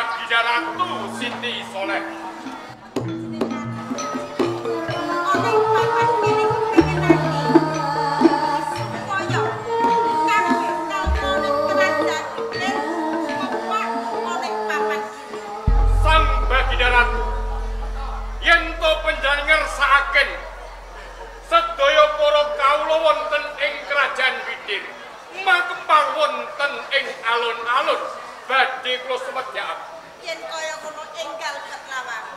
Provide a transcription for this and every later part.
Baginda Ratu Siti Soleh. Sang Baginda Ratu yen to panjenengan ngersakaken sedaya para kawula wonten ing Kerajaan Widir makempal wonten ing alun-alun badhe kula sumedhakaken. Yen kaya ngono enggal ketlawang.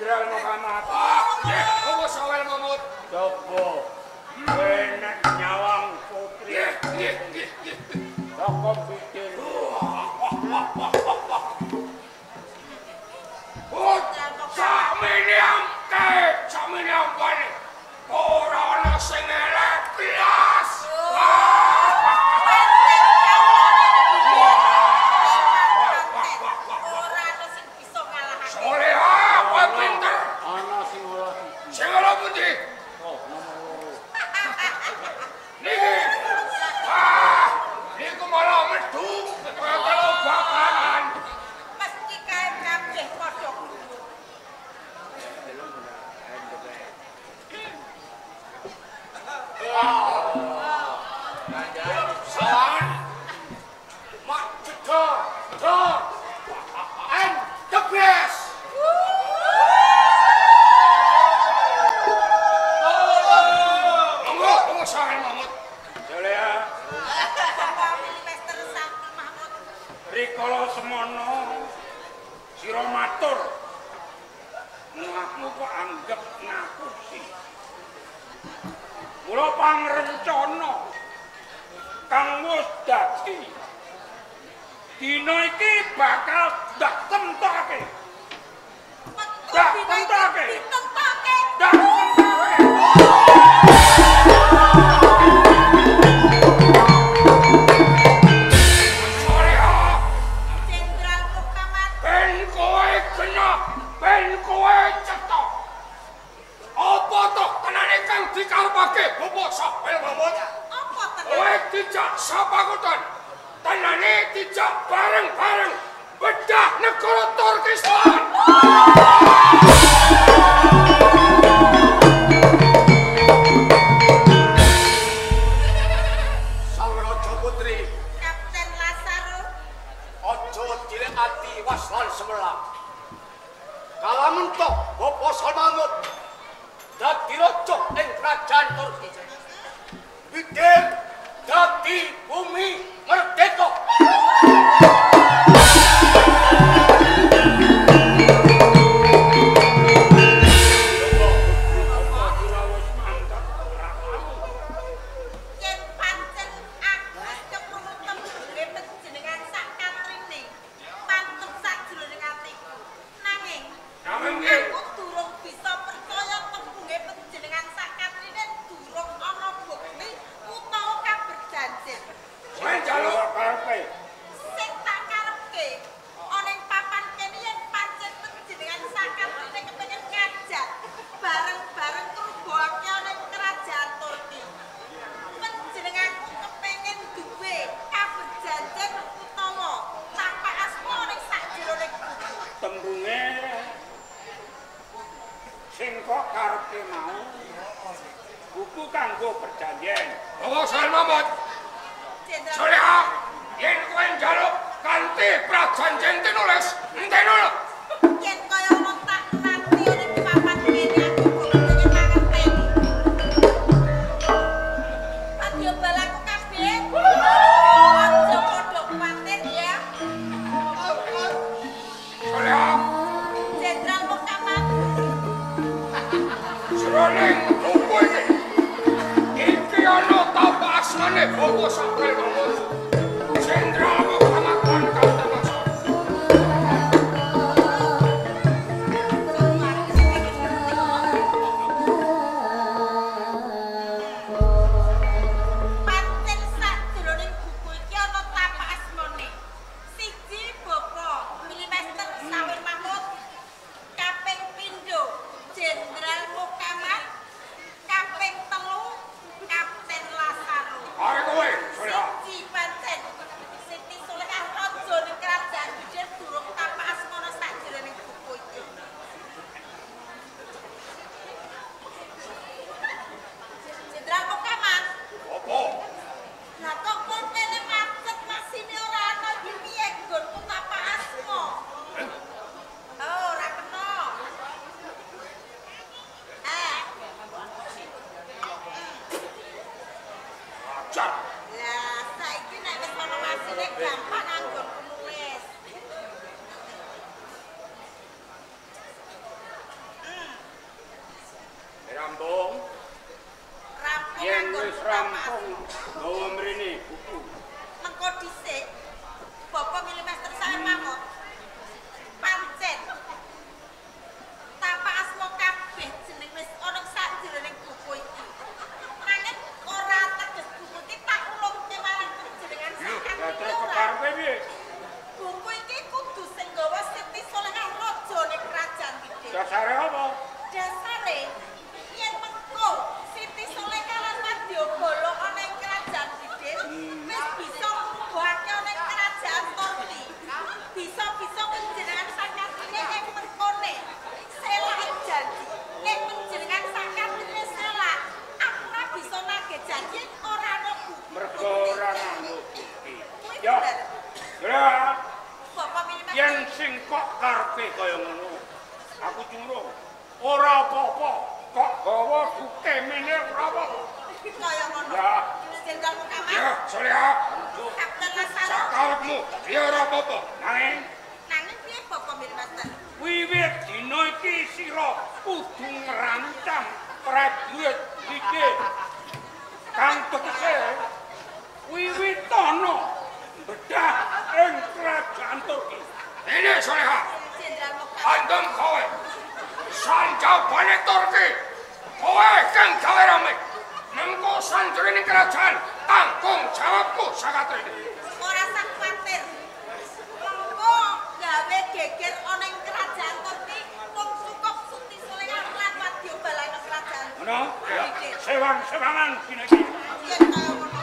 Jenderal Muhammad. Nggih, apa sawel Mamut? Coba enak nyawang putri. Nggih. Saka pikir. Samene ampane. Ora ana sing elek blas. Ora ana sing bisa ngalahake. Soleha, kowe pinter. Ana sing ora. Sing ora pundi? Oh, nomor 2. Niki. Niku malah medhung karo bakalan. Mesti kae kabeh padha guru. Sawan. Mak jedor. And the best. Monggo sawan Mamut. Jalea, Bapak Minister Sakti Mahmud. rikala semono sira matur. Ngaku kok anggap ngapusi. Mula pangrencana kang wis dadi dina iki bakal dak temtake. Dak temtake. Ditentake. Dak temtake. Jenderal Muhammad. Ben kowe genah, ben kowe cetok. Apa toh tenane kang dikarepake Bapak Sapel Mamut? Apa Kowe tenan? dijak sapakutan. Tenane dijak bareng-bareng bedah negara Turkistan. Sang Raja Putri, Kapten Lazarus. ojo cilik ati waslan semelang. Kalamun toh Bapak Salmanut dadi raja ing kerajaan Turki. Bidil dadi bumi merdeka. Yen pancen Agus keprungu tembunge panjenengan sak katrine. Pantun sajroning atiku. Nanging aku durung bisa percaya tembunge panjenengan sak katrine durung ana bukti utawa kaberjanjen. Kowe njaluk karepe. Sing tak karepke ana ing papan kene yen pancen panjenengan sak katrine kepengin ngajak bareng-bareng ngrubahake ana ing kerajaan Turki. Panjenenganku kepengin duwe kaberjanjen utawa tapak asma ning sakjeroning buku. Tembunge sing kok karepe mau buku kanggo perjanjian. Bapak Sapel Mamut, Jenderal Soleha, yen kowe njaluk kanthi prajanjen tinulis, enteno lho. yen kaya ana tak nanti ana ing papan kene aku kok ngerteni. Adyo balaku kabeh. Aja padha kuwatir ya. Soleha, Jenderal Muhammad. jroning buku iki ana tapak asmane Bapak Sapel Mamut. Jenderal Muhammad lan Kapten Lazarus. Pancen sakjroning buku iki ana tapak asmane. Siji Bapak Minister Sawir Mahmud, kaping pindho Jenderal Muhammad, kaping telu Kapten Lazarus. Are kowe, Soleha. Siji rampung gawa mrene buku. Mengko dhisik Bapak milih master saya mawon. Pancen Tapak asma kabeh jeneng wis ana sajroning buku iki. Nanging ora teges buku iki tak ulungke marang panjenengan sakan. Lah terus keparepe piye? Buku iki kudu sing gawa Siti Solehah rajane kerajaan iki. Dasare apa? Dasare yen mengko Siti Solehah lan Wadyabala ana ing kerajaan Bidil wis bisa ngubahake ana ing kerajaan Turki. Bisa-bisa panjenengan sakatine ing mengkone. Selak janji. Nek panjenengan sakatine selak, aku ora bisa nagih janji ora ana buku. Mergo ora nganggo bukti. Kuwi Ya. bener. Ya. Bapak milih Yen sing kok karepe kaya ngono. Aku curung. Ora apa-apa. Kok gawa buke mene ora apa-apa. kaya ngono. Ya. Jenderal Muhammad. Ya, Solehah. Kapten Lasaro. Sakarepmu, ya ora apa-apa. Nanging piye Bapak milih master? Wiwit dina iki sira kudu ngrancang prajurit iki. Kang tegese wiwitana bedah ing kerajaan Turki. Ini Solehah, Jenderal Muhammad. andem kowe. Sanjabane Turki. Kowe kang gawe rame. Mengko sanjroning kerajaan tanggung jawabku sakatrene. Ora usah kuwatir. Mengko gawe geger ana ing kerajaan Turki mung cukup Siti Solehah lan Wadyabala ing kerajaan. Ngono? Ya, Bidil. sewang-sewangan dina iki. Yen kaya ngono.